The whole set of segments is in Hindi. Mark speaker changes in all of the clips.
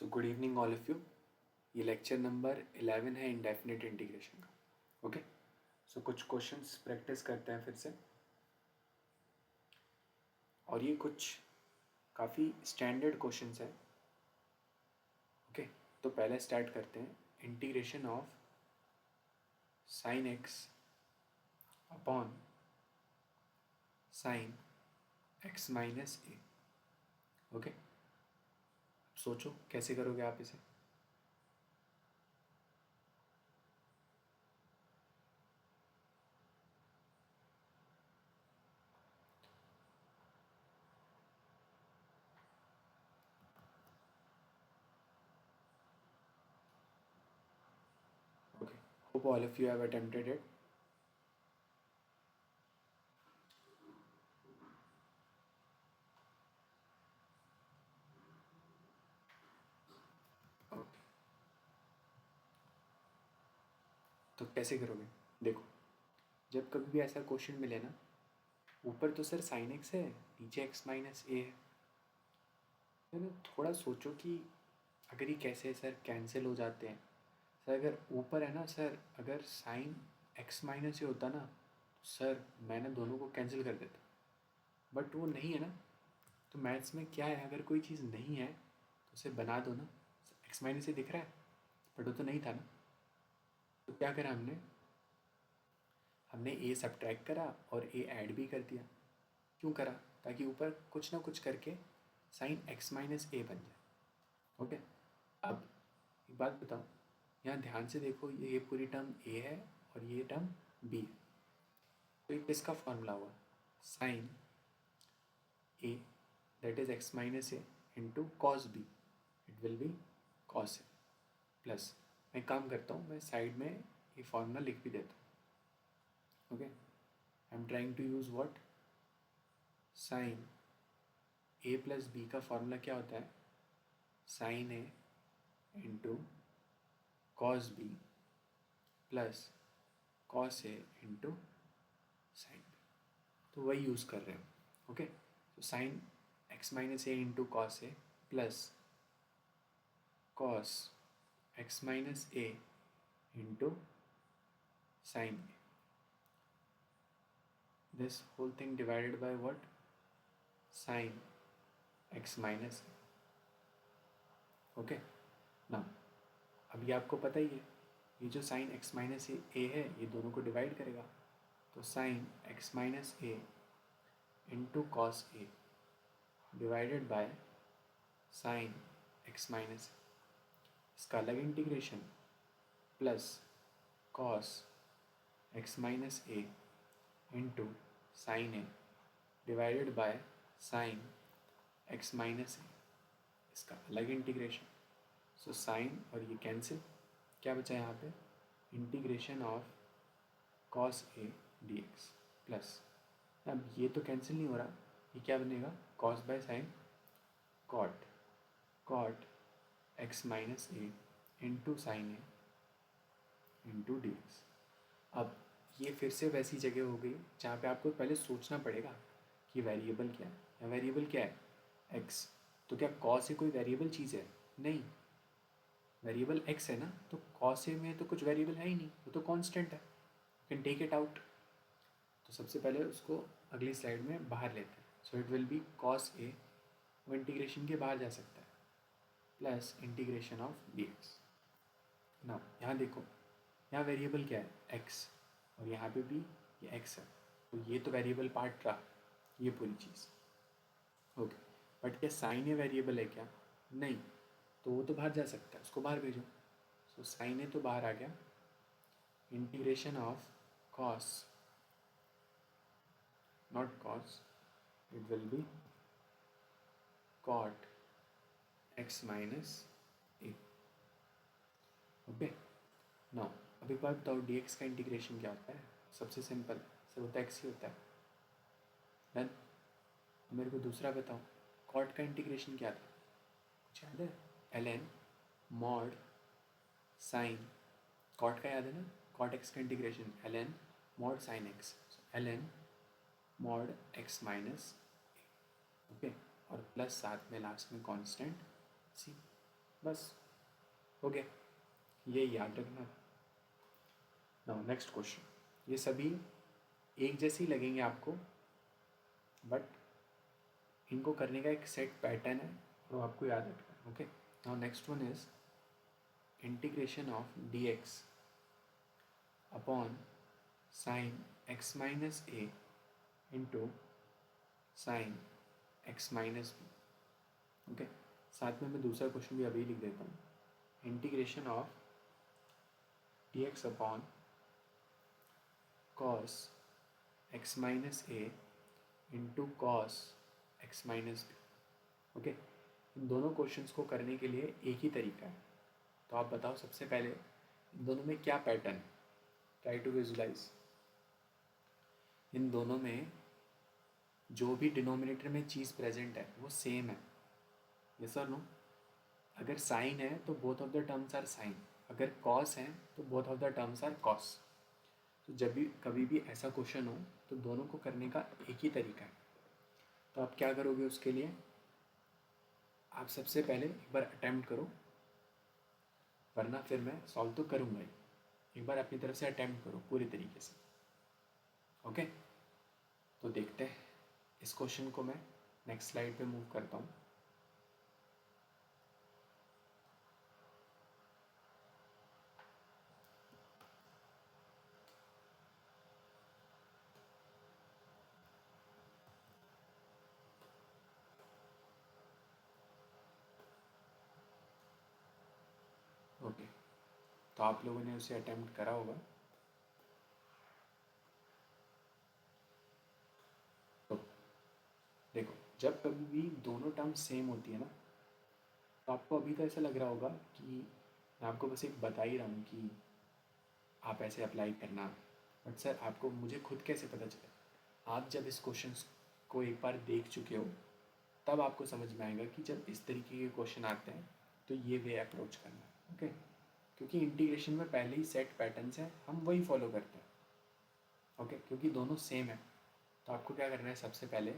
Speaker 1: So good evening all of you. ये लेक्चर नंबर 11 है इंडेफिनिट इंटीग्रेशन का। ओके, सो कुछ क्वेश्चंस प्रैक्टिस करते हैं फिर से, और ये कुछ काफ़ी स्टैंडर्ड क्वेश्चंस हैं। ओके, तो पहले स्टार्ट करते हैं। Integration of sine x upon sine x minus A. Okay, सोचो कैसे करोगे आप इसे। Okay, hope all of you have attempted it. Okay, तो कैसे करोगे? देखो, जब कभी भी ऐसा क्वेश्चन मिले ना, ऊपर तो सर साइन एक्स है, नीचे एक्स माइनस ए है ना, थोड़ा सोचो कि अगर ये कैसे सर कैंसिल हो जाते हैं। सर अगर ऊपर है ना सर, अगर साइन एक्स माइनस ए होता ना, तो सर मैंने दोनों को कैंसिल कर देता, बट वो नहीं है ना। तो मैथ्स में क्या है, अगर कोई चीज़ नहीं है तो उसे बना दो ना। एक्स माइनस ए दिख रहा है, बट वो तो नहीं था ना। तो क्या करा हमने हमने ए सब्ट्रैक्ट करा और ए ऐड भी कर दिया। क्यों करा? ताकि ऊपर कुछ ना कुछ करके साइन एक्स माइनस ए बन जाए। ओके, अब एक बात बताओ, यहाँ ध्यान से देखो, ये पूरी टर्म ए है और ये टर्म बी है। तो ये किसका फॉर्मूला हुआ? Sine A that is X minus A into cos B, it will be cos A plus. मैं काम करता हूँ, मैं साइड में ये फॉर्मूला लिख भी देता हूँ। Okay, I am trying to use what, sine A plus B का फॉर्मूला क्या होता है? Sine A into cos B plus cos A into sine B. तो वही यूज़ कर रहे हो। ओके, तो sine x minus A into cos A plus cos x minus A into sine A, this whole thing divided by what, sine x minus A. Okay, ना अब ये आपको पता ही है, ये जो साइन एक्स माइनस ए है ये दोनों को डिवाइड करेगा। तो sine x minus A into cos A divided by sine x minus, इसका अलग integration plus cos x minus A into sine A divided by sine x minus A, इसका अलग इंटीग्रेशन। सो साइन और ये कैंसिल, क्या बचा यहाँ पे? Integration of cos A D x plus, अब ये तो कैंसिल नहीं हो रहा, ये क्या बनेगा? Cos by sine cot, cot X minus A into sine A into D X. अब ये फिर से वैसी जगह हो गई जहाँ पे आपको पहले सोचना पड़ेगा कि वेरिएबल क्या है, या वेरिएबल क्या है? एक्स। तो क्या कॉस ए कोई वेरिएबल चीज़ है? नहीं, वेरिएबल एक्स है ना, तो कॉस ए में तो कुछ वेरिएबल है ही नहीं, वो तो कांस्टेंट है, you can take it out. तो सबसे पहले उसको अगली स्लाइड में बाहर लेते हैं। So it will be cos A, वो इंटीग्रेशन के बाहर जा सकता है, plus integration of D X. ना यहाँ देखो, यहाँ वेरिएबल क्या है? एक्स, और यहाँ पे भी ये एक्स है, तो ये तो वेरिएबल पार्ट रहा, ये पूरी चीज़। ओके, बट क्या साइन ए वेरिएबल है क्या? नहीं, तो वो तो बाहर जा सकता है, उसको बाहर भेजो। सो साइन ए तो बाहर आ गया, integration of cos, not cos, it will be cot X minus A. Okay, now अब एक बात बताओ, डी एक्स का इंटीग्रेशन क्या होता है? सबसे सिंपल, सब होता है एक्स ही होता है। डन। मेरे को दूसरा बताओ, कॉट का इंटीग्रेशन क्या था? कुछ याद है? L N mod sine, cot का याद है ना? कॉट एक्स का integration L N mod sine X, L N mod X minus ए। ओके, और प्लस साथ में लास्ट में कांस्टेंट सी। बस हो गया, ये याद रखना। नाउ नेक्स्ट क्वेश्चन, ये सभी एक जैसे ही लगेंगे आपको, बट इनको करने का एक सेट पैटर्न है और आपको याद रखना है। Okay, now next one is integration of D X upon sine x minus A into sine x minus B. Okay, साथ में मैं दूसरा क्वेश्चन भी अभी लिख देता हूँ। Integration of D X upon cos x minus A into cos x minus B. Okay, इन दोनों क्वेश्चंस को करने के लिए एक ही तरीका है। तो आप बताओ सबसे पहले इन दोनों में क्या पैटर्न है, ट्राई टू विजुलाइज। इन दोनों में जो भी डिनोमिनेटर में चीज़ प्रेजेंट है वो सेम है, यस और नो। अगर साइन है तो both of the terms are sine, अगर कॉस है तो both of the terms are cos. तो जब भी कभी भी ऐसा क्वेश्चन हो तो दोनों को करने का एक ही तरीका है। तो आप क्या करोगे उसके लिए, आप सबसे पहले एक बार अटेम्प्ट करो, वरना फिर मैं सॉल्व तो करूँगा ही। एक बार अपनी तरफ से अटेम्प्ट करो पूरी तरीके से। ओके, तो देखते हैं इस क्वेश्चन को। मैं नेक्स्ट स्लाइड पे मूव करता हूँ। ओके, तो आप लोगों ने उसे अटेम्प्ट करा होगा। तो देखो, जब कभी भी दोनों टर्म सेम होती है ना, तो आपको अभी तो ऐसा लग रहा होगा कि मैं आपको बस एक बता ही रहा हूँ कि आप ऐसे अप्लाई करना। बट सर आपको मुझे खुद कैसे पता चले? आप जब इस क्वेश्चन को एक बार देख चुके हो तब आपको समझ में आएगा कि जब इस तरीके के क्वेश्चन आते हैं तो ये वे अप्रोच करना है। ओके, क्योंकि इंटीग्रेशन में पहले ही सेट पैटर्न्स हैं, हम वही फॉलो करते हैं। ओके, क्योंकि दोनों सेम है। तो आपको क्या करना है, सबसे पहले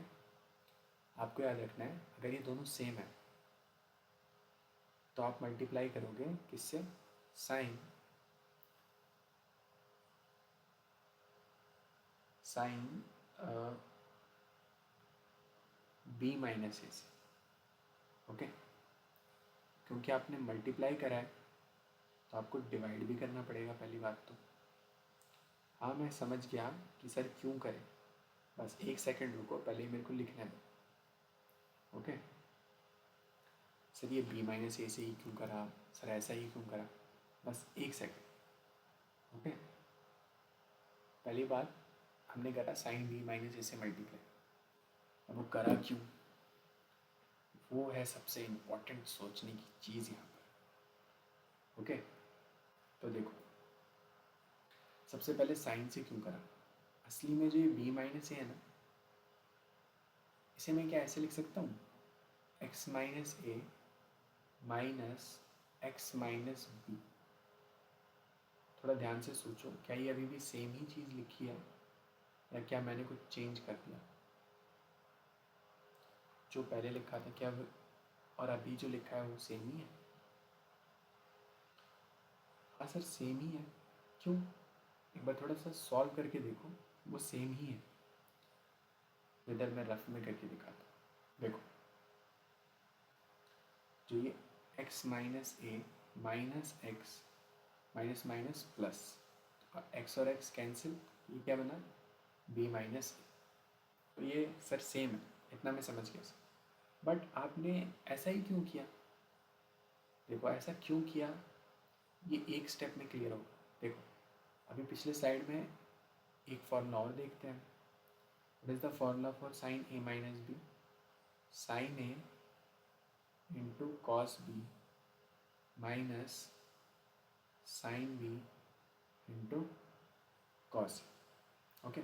Speaker 1: आपको याद रखना है अगर ये दोनों सेम है तो आप मल्टीप्लाई करोगे किससे, sign sine B minus a से। ओके, क्योंकि आपने मल्टीप्लाई करा है तो आपको डिवाइड भी करना पड़ेगा पहली बात तो। हाँ मैं समझ गया कि सर क्यों करें, बस एक सेकंड रुको, पहले मेरे को लिखने दो। ओके, सर ये बी माइनस ए से ही क्यों करा, सर ऐसा ही क्यों करा, बस एक सेकंड। ओके, पहली बात हमने करा साइन बी माइनस ए से मल्टीप्लाई, अब वो करा क्यों, वो है सबसे इम्पोर्टेंट सोचने की चीज़ यहाँ पर। ओके, तो देखो सबसे पहले साइन से क्यों करा, असली में जो ये बी माइनस ए है ना, इसे मैं क्या ऐसे लिख सकता हूँ, एक्स माइनस ए माइनस एक्स माइनस बी। थोड़ा ध्यान से सोचो, क्या ये अभी भी सेम ही चीज़ लिखी है या क्या मैंने कुछ चेंज कर दिया? जो पहले लिखा था क्या और अभी जो लिखा है वो सेम ही है? हाँ सर सेम ही है। क्यों? एक बार थोड़ा सा सॉल्व करके देखो, वो सेम ही है। इधर मैं रफ में करके दिखाता हूँ। देखो, जो ये x माइनस ए minus x minus minus plus, X और एक्स कैंसिल, ये क्या बना, बी माइनस ए। तो ये सर सेम है, इतना मैं समझ गया सर। बट आपने ऐसा ही क्यों किया? देखो ऐसा क्यों किया ये एक स्टेप में क्लियर होगा। देखो अभी पिछले स्लाइड में एक फॉर्मूला और देखते हैं। What is the formula for sine A minus B, sine A into cos B minus sine B into cos. Okay,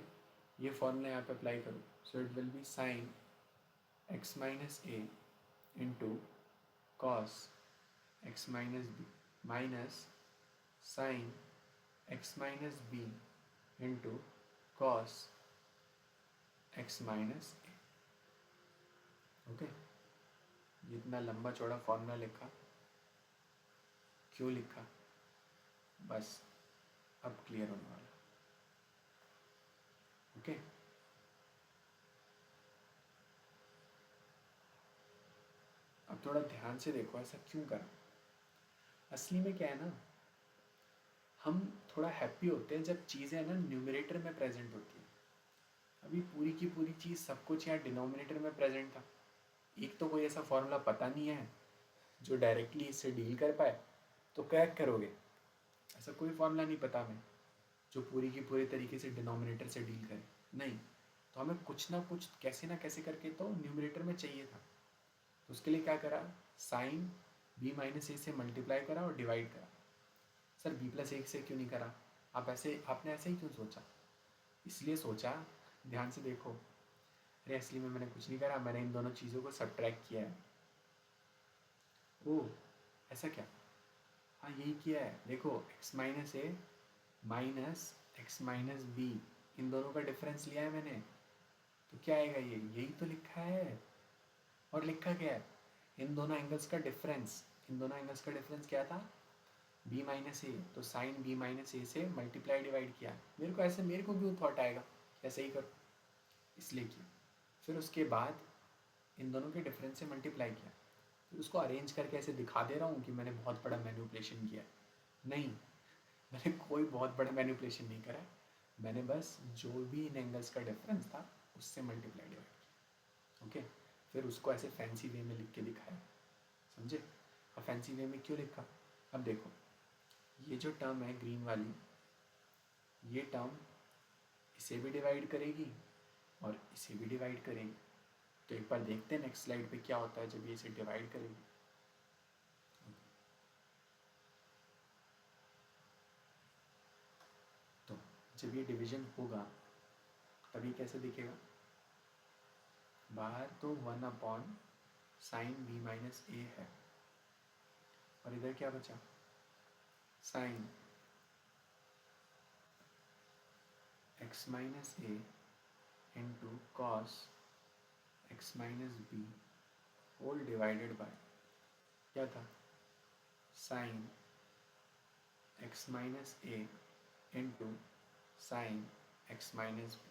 Speaker 1: ये फॉर्मूला यहाँ पे अप्लाई करो, so it will be sine x minus A into cos x minus B minus sine x minus B into cos x minus A. Okay, जितना लंबा चौड़ा फॉर्मूला लिखा क्यों लिखा, बस अब क्लियर होने वाला। ओके, अब थोड़ा ध्यान से देखो ऐसा क्यों करा। असली में क्या है ना, हम थोड़ा हैप्पी होते हैं जब चीज़ें ना न्यूमरेटर में प्रेजेंट होती है। अभी पूरी की पूरी चीज़ सब कुछ यहाँ डिनोमिनेटर में प्रेजेंट था। एक तो कोई ऐसा फॉर्मूला पता नहीं है जो डायरेक्टली इससे डील कर पाए, तो क्या करोगे, ऐसा कोई फॉर्मूला नहीं पता हमें जो पूरी की पूरी तरीके से डिनोमिनेटर से डील करे, नहीं। तो हमें कुछ ना कुछ कैसे ना कैसे करके तो न्यूमरेटर में चाहिए था। तो उसके लिए क्या करा, साइन बी माइनस ए से मल्टीप्लाई करा और डिवाइड करा। सर बी प्लस ए से क्यों नहीं करा, आपने ऐसे ही क्यों सोचा, इसलिए सोचा, ध्यान से देखो, अरे असली में मैंने कुछ नहीं करा, मैंने इन दोनों चीज़ों को सब्ट्रैक्ट किया है। ओह ऐसा क्या, हाँ यही किया है, देखो x माइनस ए माइनस एक्स माइनस बी, इन दोनों का डिफरेंस लिया है मैंने, तो क्या आएगा, ये यही तो लिखा है। और लिखा क्या है, इन दोनों एंगल्स का डिफरेंस, इन दोनों एंगल्स का डिफरेंस क्या था, बी माइनस ए, तो साइन बी माइनस ए से मल्टीप्लाई डिवाइड किया। मेरे को क्यों थॉट आएगा ऐसे ही करो, इसलिए किया। फिर उसके बाद इन दोनों के डिफरेंस से मल्टीप्लाई किया। फिर उसको अरेंज करके ऐसे दिखा दे रहा हूँ कि मैंने बहुत बड़ा मैनिपुलेशन किया, नहीं, मैंने कोई बहुत बड़ा मैनिपुलेशन नहीं करा, मैंने बस जो भी इन एंगल्स का डिफरेंस था उससे मल्टीप्लाई डिवाइड किया। ओके, फिर उसको ऐसे फैंसी वे में लिख के दिखाया, समझे। अब फैंसी वे में क्यों लिखा, अब देखो ये जो टर्म है ग्रीन वाली, ये टर्म इसे भी डिवाइड करेगी और इसे भी डिवाइड करेगी। तो एक बार देखते हैं नेक्स्ट स्लाइड पे क्या होता है जब ये इसे डिवाइड करेगी। तो जब ये डिवीजन होगा तभी कैसे दिखेगा, बाहर तो 1 साइन बी माइनस ए है, और इधर क्या बचा, sine x minus A into cos x minus B whole divided by क्या था, साइन एक्स माइनस ए into sine x minus B.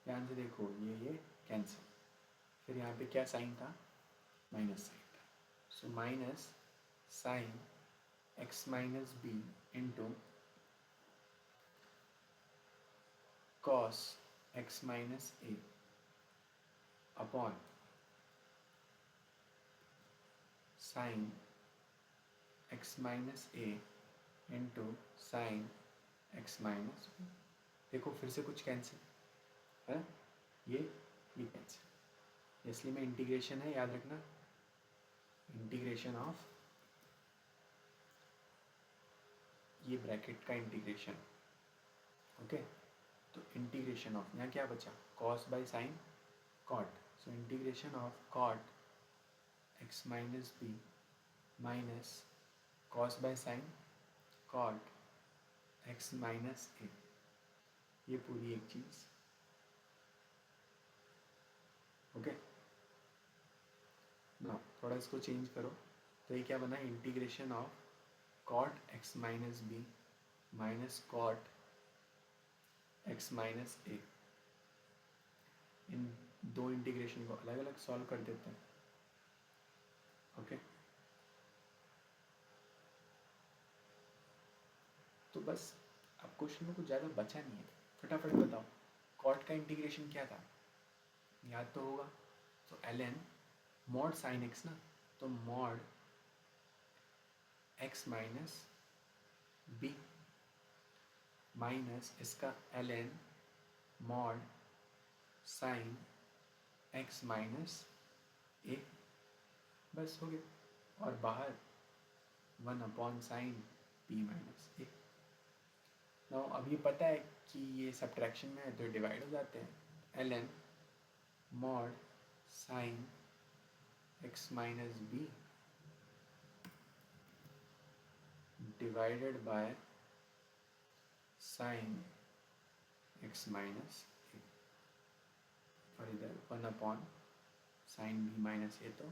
Speaker 1: ध्यान से देखो ये कैंसिल, फिर यहाँ पे क्या साइन था, माइनस साइन था, so minus sine x minus B into cos x minus A upon sine x minus A into sine x minus B. देखो फिर से कुछ कैंसिल है, ये कैंसिल, इसलिए में इंटीग्रेशन है, याद रखना, इंटीग्रेशन ऑफ ये ब्रैकेट का इंटीग्रेशन। ओके, तो इंटीग्रेशन ऑफ यहाँ क्या बचा, cos by sine cot, so integration of cot X minus B minus cos by sine cot X minus A, ये पूरी एक चीज़। ओके, ना थोड़ा इसको चेंज करो, तो ये क्या बना, integration of cot X minus B minus cot X minus A. इन दो इंटीग्रेशन को अलग अलग सॉल्व कर देते हैं। ओके, तो बस अब क्वेश्चन में कुछ ज़्यादा बचा नहीं है, फटाफट बताओ कॉट का इंटीग्रेशन क्या था, याद तो होगा, तो L N mod sine X ना, तो mod X minus B minus इसका L N mod sine x minus A, बस हो गया, और बाहर one by sine B minus A. Now अब ये पता है कि ये सब्ट्रैक्शन में है तो डिवाइड हो जाते हैं, l N mod sine x minus b divided by sine x minus a, और इधर 1/साइन बी माइनस ए, तो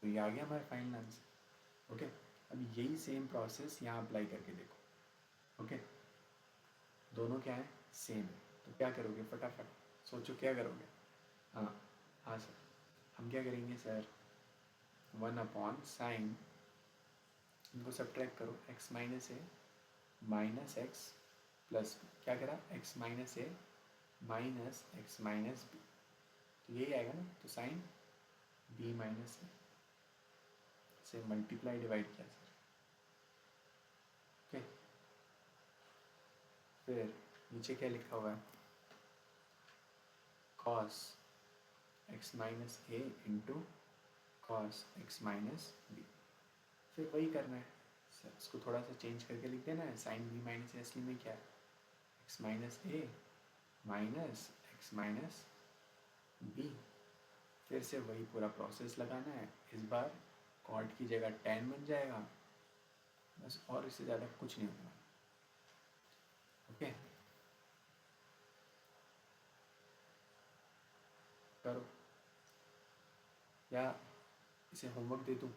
Speaker 1: ये आ गया हमारा फाइनल आंसर। ओके, अब यही सेम प्रोसेस यहाँ अप्लाई करके देखो। ओके, दोनों क्या है, सेम है, तो क्या करोगे, फटाफट सोचो क्या करोगे। हाँ हाँ सर, हम क्या करेंगे सर, 1/sin, इनको सब्ट्रैक्ट करो, x माइनस ए माइनस एक्स प्लस बी, क्या करा, x माइनस ए माइनस एक्स माइनस बी, तो यही आएगा ना, तो साइन b माइनस ए से मल्टीप्लाई डिवाइड किया सर। ओके, फिर नीचे क्या लिखा हुआ है, cos x माइनस ए into cos x minus b, फिर वही करना है सर, इसको थोड़ा सा चेंज करके लिख देना है, साइन b माइनस ए असली में क्या है, x माइनस ए माइनस एक्स माइनस बी, फिर से वही पूरा प्रोसेस लगाना है, इस बार कॉट की जगह tan बन जाएगा बस, और इससे ज़्यादा कुछ नहीं होगा। ओके, करो, या इसे होमवर्क दे दूँ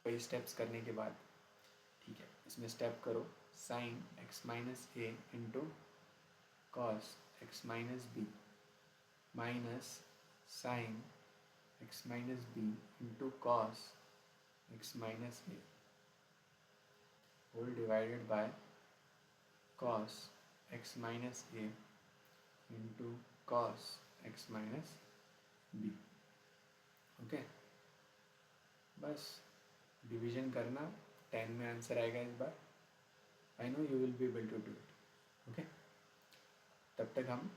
Speaker 1: कई स्टेप्स करने के बाद, ठीक है, इसमें स्टेप करो, sine x minus A into cos x minus B minus sine x minus B into cos x minus a whole divided by cos x minus A into cos x minus B. Okay, बस डिवीजन करना, 10 में आंसर आएगा इस बार, I know you will be able to do it. Okay, तब तक हम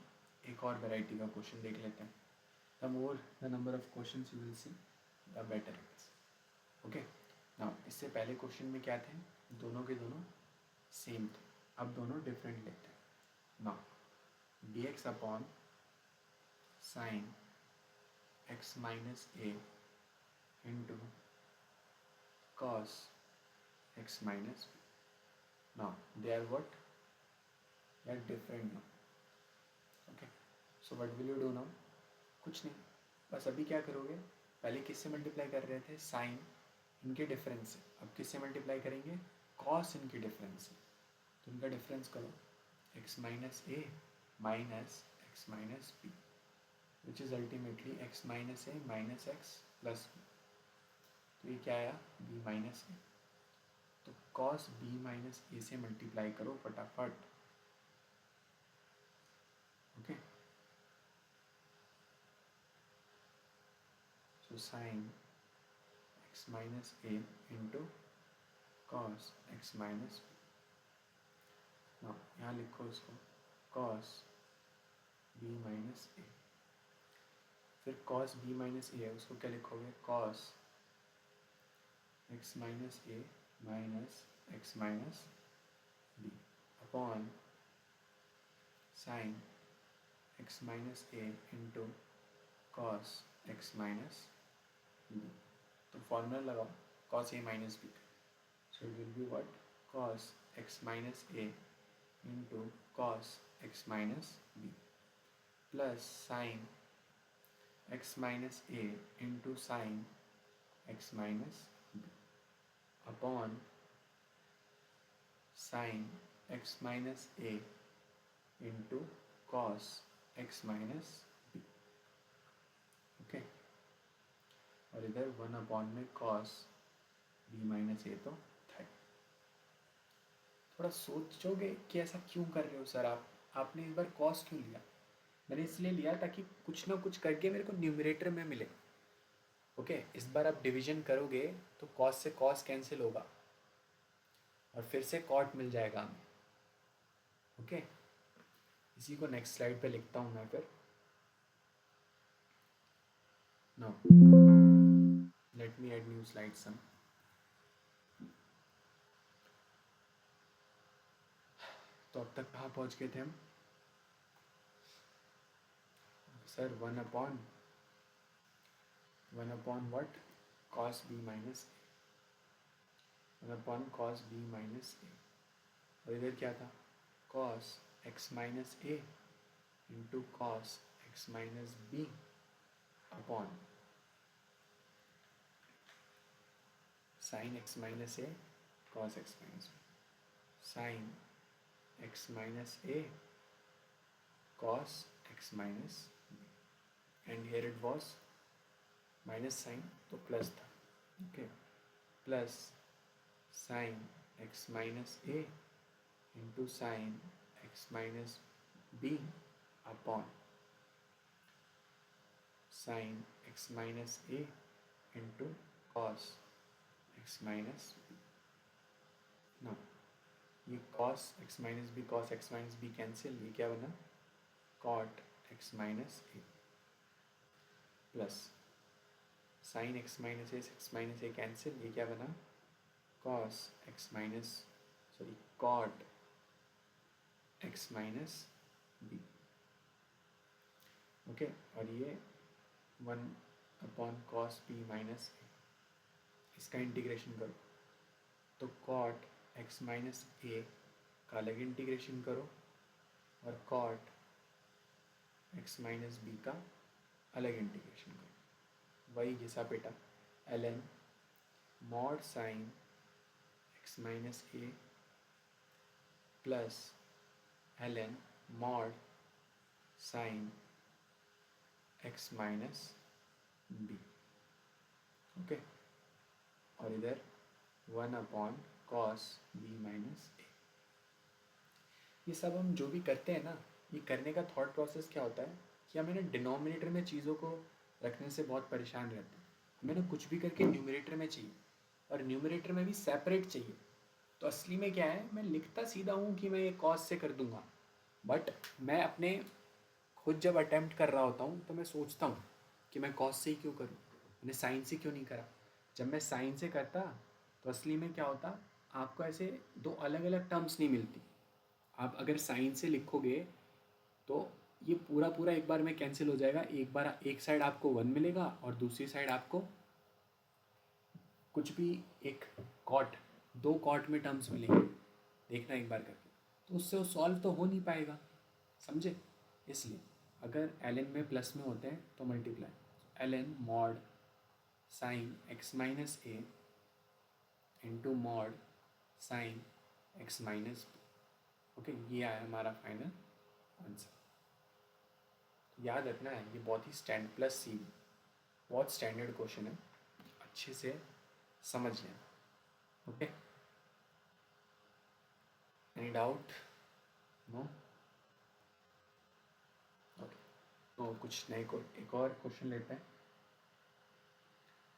Speaker 1: एक और वैरायटी का क्वेश्चन देख लेते हैं, the more the number of question you will see the better it is. Okay, now इससे पहले क्वेश्चन में क्या थे, दोनों के दोनों सेम थे, अब दोनों डिफरेंट लेते हैं। Now dx upon sine x minus A into cos x minus b. Now they are what? They are different now. Okay. So what will you do now? कुछ नहीं, बस अभी क्या करोगे, पहले किससे मल्टीप्लाई कर रहे थे, साइन इनके डिफरेंस से, अब किससे मल्टीप्लाई करेंगे, कॉस इनके डिफरेंस से, तो इनका डिफरेंस करो, x minus A minus x minus B which is ultimately x minus A minus X plus B, तो ये क्या आया, b माइनस ए, तो cos b माइनस ए से मल्टीप्लाई करो फटाफट। Okay, so sine x minus ए into cos x minus b, ना यहाँ लिखो इसको cos b माइनस ए, फिर cos b माइनस ए है उसको क्या लिखोगे, cos x माइनस ए minus x minus b upon sine x minus ए into cos x minus b, तो फॉर्मूला लगाओ cos a minus b, so it will be what, cos x minus A into cos x minus b plus sine x minus A into sine x minus b upon sine x minus A into cos x minus B. Okay, और इधर 1 में cos b माइनस ए तो था। थोड़ा सोचोगे कि ऐसा क्यों कर रहे हो सर आप, आपने इस बार cos क्यों लिया, मैंने इसलिए लिया ताकि कुछ ना कुछ करके मेरे को न्यूमरेटर में मिले। ओके, इस बार आप डिवीजन करोगे तो cos से cos कैंसिल होगा और फिर से cot मिल जाएगा हमें। ओके, इसी को नेक्स्ट स्लाइड पे लिखता हूँ मैं फिर। No, let me add new slide some. तो अब तक कहाँ पहुँच गए थे हम sir, 1/1 what, cos b minus 1 cos b minus a, और इधर क्या था, cos x minus A into cos x minus b upon sine x minus a cos x minus B, sine x minus a cos x minus b, and here it was minus sign तो प्लस था. Okay, plus sin x minus a into sin x minus b upon sin x minus a into cos x minus b. Now ये cos x minus b cancel, ये क्या बना cot x minus a plus sin x minus a cancel, ये क्या बना cos x minus cot x minus b. Okay, और ये 1 cos b माइनस a, इसका इंटीग्रेशन करो तो cot x minus a का अलग इंटीग्रेशन करो और cot x माइनस बी का अलग इंटीग्रेशन करो. वही घिसा पेटा ln mod sine x minus a plus ln mod sine x minus B. Okay, और इधर 1 cos b माइनस ए. ये सब हम जो भी करते हैं ना, ये करने का थॉट प्रोसेस क्या होता है कि हमें ना डिनोमिनेटर में चीज़ों को रखने से बहुत परेशान रहते हैं. हमें ना कुछ भी करके न्यूमरेटर में चाहिए और न्यूमरेटर में भी सेपरेट चाहिए. तो असली में क्या है, मैं लिखता सीधा हूँ कि मैं ये कॉस से कर दूंगा, बट मैं अपने खुद जब अटैम्प्ट कर रहा होता हूँ तो मैं सोचता हूँ कि मैं कॉस से ही क्यों करूँ, मैंने साइन से क्यों नहीं करा. जब मैं साइन से करता तो असली में क्या होता, आपको ऐसे दो अलग अलग टर्म्स नहीं मिलती. आप अगर साइन से लिखोगे तो ये पूरा एक बार में कैंसिल हो जाएगा. एक साइड आपको 1 मिलेगा और दूसरी साइड आपको कुछ भी एक कॉट, 2 कॉट में टर्म्स मिलेंगे. देखना एक बार करके, तो उससे वो सॉल्व तो हो नहीं पाएगा, समझे. इसलिए अगर ln में प्लस में होते हैं तो multiply ln mod sine x minus ए into mod sine x minus B. Okay, ये आया हमारा फाइनल आंसर. याद रखना है, ये बहुत ही प्लस सी, बहुत स्टैंडर्ड क्वेश्चन है, अच्छे से समझ लें. Okay, any doubt? No? Okay, तो कुछ नए को एक और क्वेश्चन लेते हैं.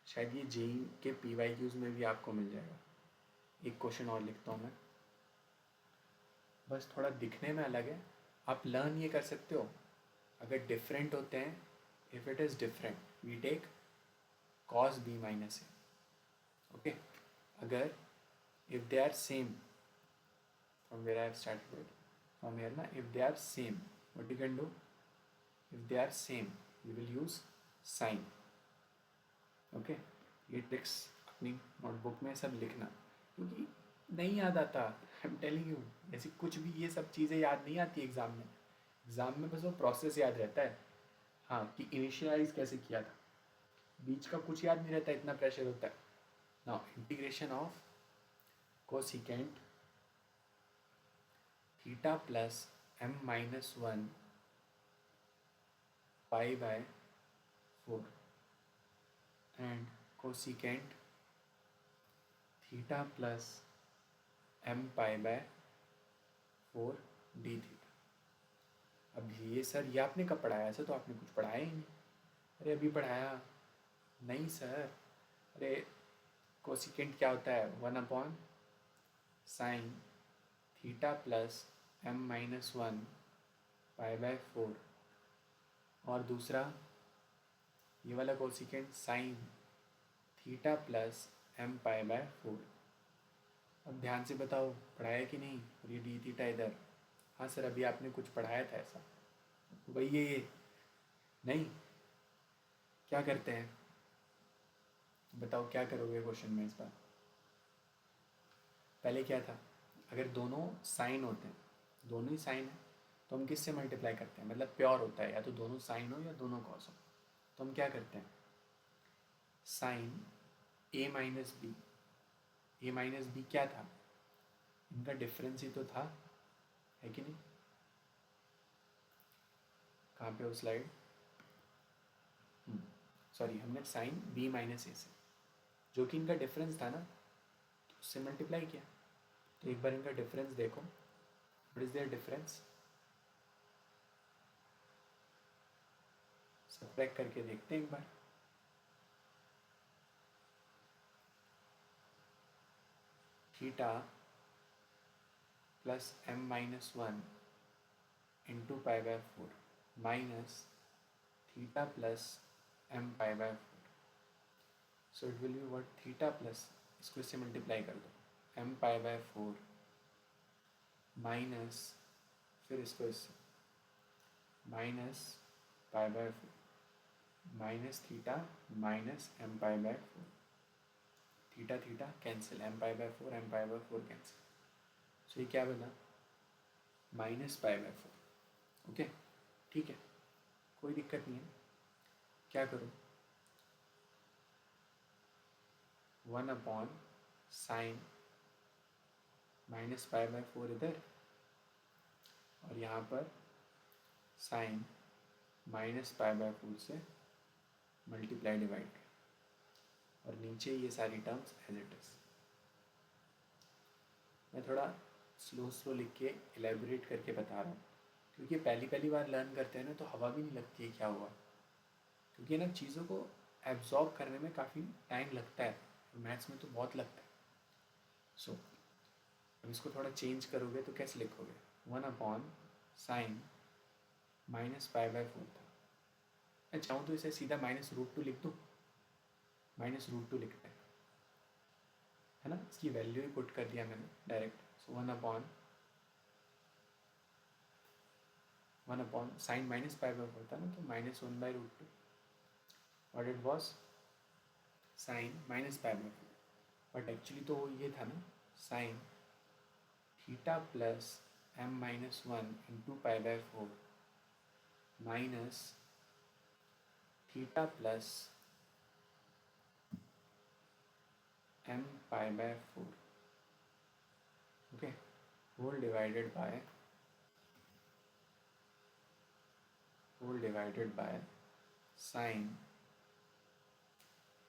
Speaker 1: शायद ये जेई के PYQs में भी आपको मिल जाएगा. एक क्वेश्चन और लिखता हूँ मैं, बस थोड़ा दिखने में अलग है, आप लर्न ये कर सकते हो. अगर डिफरेंट होते हैं, if it is different we take cos b minus A. Okay, अगर if they are same, from where I have started from here ना, if they are same what you can do, if they are same you will use sine. Okay, ये ट्रिक्स अपनी नोटबुक में सब लिखना, क्योंकि नहीं याद आता. आई एम टेलिंग यू, ऐसी कुछ भी ये सब चीज़ें याद नहीं आती एग्ज़ाम में. एग्ज़ाम में बस वो प्रोसेस याद रहता है, हाँ, कि इनिशियलाइज कैसे किया था, बीच का कुछ याद नहीं रहता, इतना प्रेशर होता है. Now integration of cosecant theta plus m minus 1 pi by 4 and cosecant theta plus m pi by 4 D theta. अब ये सर, ये आपने कब पढ़ाया? ऐसा तो आपने कुछ पढ़ाया ही नहीं. अरे अभी पढ़ाया नहीं सर. अरे कोसिकेंट क्या होता है, 1 sign theta plus m minus 1 pi by 4, और दूसरा ये वाला cosecant sign theta plus m pi by 4. अब ध्यान से बताओ, पढ़ाया कि नहीं? और ये डी थीटा इधर, हाँ सर अभी आपने कुछ पढ़ाया था ऐसा. वही ये नहीं, क्या करते हैं बताओ, क्या करोगे क्वेश्चन में इस बार? पहले क्या था, अगर दोनों साइन होते हैं, दोनों ही साइन है, तो हम किससे मल्टीप्लाई करते हैं? मतलब प्योर होता है, या तो दोनों साइन हो या दोनों कॉस हो. तो हम क्या करते हैं, sine a minus B A minus B क्या था, इनका डिफरेंस ही तो था, है कि नहीं? कहाँ पे वो स्लाइड, सॉरी, हमने साइन बी माइनस ए से, जो कि इनका डिफरेंस था ना, तो उससे मल्टीप्लाई किया। तो एक बार इनका डिफरेंस देखो, what is their difference, subtract करके देखते हैं एक बार। Theta plus M minus one into pi by four minus theta plus M pi by four, so it will be what, theta plus, इसको इससे मल्टीप्लाई कर दो, m pi by four minus, फिर इसको इससे minus pi by four minus theta minus m pi by four, theta theta cancel, m pi by four cancel, सो ये क्या बना, minus pi by four. Okay, ठीक है, कोई दिक्कत नहीं है। क्या करूँ, one upon sine minus pi by four इधर, और यहाँ पर sine minus pi by four से मल्टीप्लाई डिवाइड, और नीचे ये सारी टर्म्स एज इट इज। मैं थोड़ा स्लो स्लो लिख के एलेबोरेट करके बता रहा हूँ, क्योंकि पहली पहली बार लर्न करते हैं ना, तो हवा भी नहीं लगती है क्या हुआ, क्योंकि ना चीज़ों को एब्जॉर्ब करने में काफ़ी टाइम लगता है, मैथ्स में तो बहुत लगता है। सो अब इसको थोड़ा चेंज करोगे तो कैसे लिखोगे, one upon sine minus pi by four था, मैं चाहूँ तो इसे सीधा माइनस रूट टू लिख दूँ, माइनस रूट टू लिखते हैं, है ना, इसकी वैल्यू ही पुट कर दिया मैंने direct. So one upon sine minus pi by four था ना, तो minus one by root two, और it was sine minus pi by four, but actually तो ये था ना, sine theta plus M minus one into pi by four minus theta plus M pi by four, okay, whole divided by sine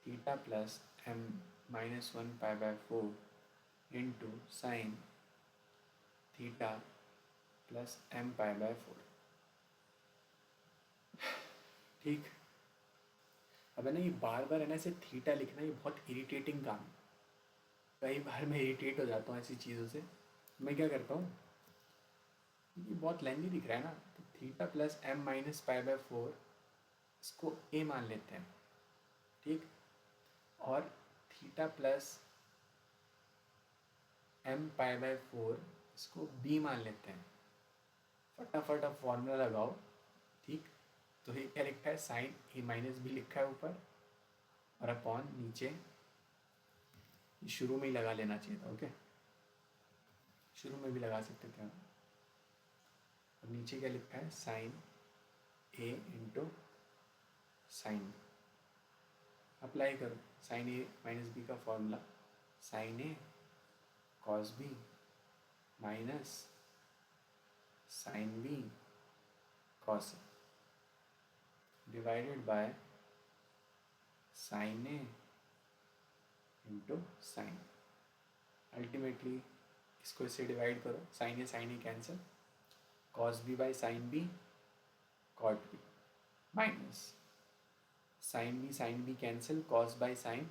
Speaker 1: theta plus M minus one pi by four into sine theta plus M pi by four. ठीक, अब है ना, ये बार बार है ना, ऐसे थीटा लिखना ये बहुत इरिटेटिंग काम है, कई बार मैं इरिटेट हो जाता हूँ ऐसी चीज़ों से। मैं क्या करता हूँ, ये बहुत लेंदी दिख रहा है ना, तो theta plus M minus pi by four, इसको ए मान लेते हैं, ठीक, और theta plus M pi by four, इसको बी मान लेते हैं। फटाफट अब फॉर्मूला लगाओ, ठीक, तो ये क्या लिखा है, साइन ए माइनस बी लिखा है ऊपर, और अपॉन नीचे, शुरू में ही लगा लेना चाहिए था, ओके, शुरू में भी लगा सकते थे हम। और नीचे क्या लिखा है, sine A into sine, apply करो साइन ए माइनस बी का formula, sine A cos B minus sine B cos A divided by sine A into sine, ultimately इसको इससे डिवाइड करो, sine A cancel, cos B by sine B cot B minus sine B cancel, cos by sine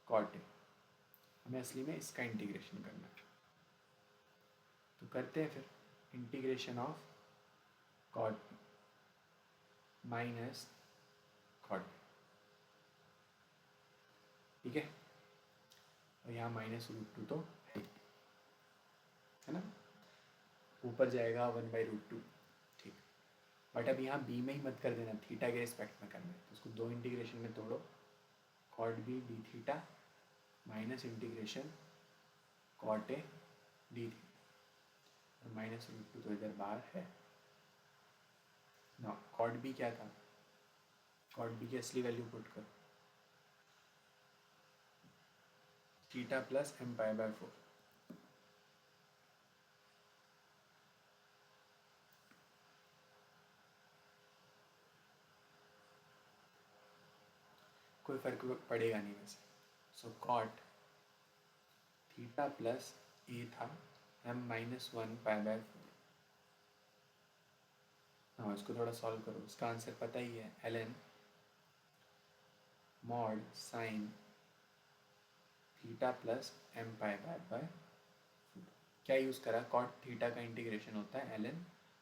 Speaker 1: cot A, हमें असली में इसका इंटीग्रेशन करना है, तो करते हैं फिर, integration of cot minus cot, ठीक है, और यहाँ माइनस रूट टू तो है ना, ऊपर जाएगा वन बाई रूट टू, ठीक, बट अब यहाँ बी में ही मत कर देना, थीटा के रिस्पेक्ट में करना है, तो उसको दो इंटीग्रेशन में तोड़ो, cot B D theta minus integration cot A D theta, और माइनस रूट टू तो इधर बाहर है ना, कॉट बी क्या था, कॉट बी की असली वैल्यू पुट करो, theta plus M pi by 4। कोई फर्क पड़ेगा नहीं वैसे। So cot theta plus A था एम माइनस 1 पाई बाय 4। हाँ, इसको थोड़ा सॉल्व करो, इसका आंसर पता ही है, ln mod sine theta plus M pi by 4। क्या यूज़ करा, कॉट थीटा का इंटीग्रेशन होता है ln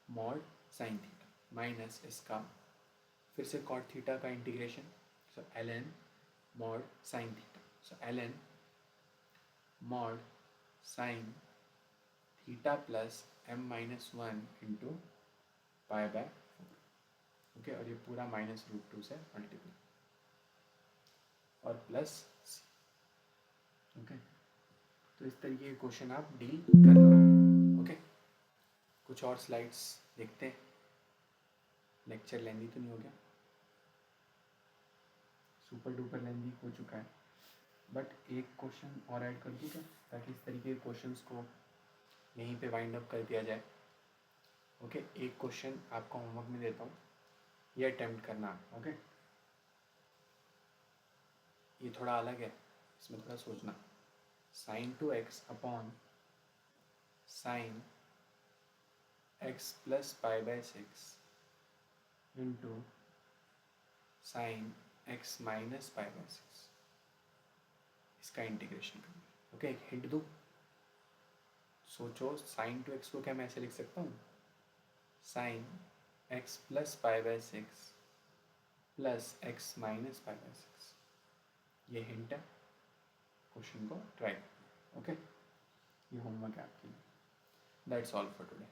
Speaker 1: mod sine theta minus इसका फिर से कॉट थीटा का integration, so ln mod sine theta, so ln mod sine theta plus M minus 1 into pi by 4। Okay, और ये पूरा -√2 से मल्टीप्लाई और प्लस सी। ओके, तो इस तरीके के क्वेश्चन आप डील कर लो। ओके, कुछ और स्लाइड्स देखते हैं, लेक्चर लेंदी तो नहीं हो गया, सुपर डुपर लेंदी हो चुका है, बट एक क्वेश्चन और ऐड कर दूँ क्या, ताकि इस तरीके के क्वेश्चंस को यहीं पे वाइंड अप कर दिया जाए। ओके, एक क्वेश्चन आपको होमवर्क में देता हूँ, ये अटेम्प्ट करना। ओके, ये थोड़ा अलग है, इसमें थोड़ा सोचना। Sign to x upon sine x plus pi by 6 into sine x minus pi bye 6, इसका इंटीग्रेशन करना। ओके, एक हिंट दूँ, सोचो साइन टू एक्स को क्या मैं ऐसे लिख सकता हूँ, sine x plus pi by 6 plus x minus pi bye 6। ये हिंट है, क्वेश्चन को ट्राई। ओके, ये होमवर्क है आपके लिए। That's all for today.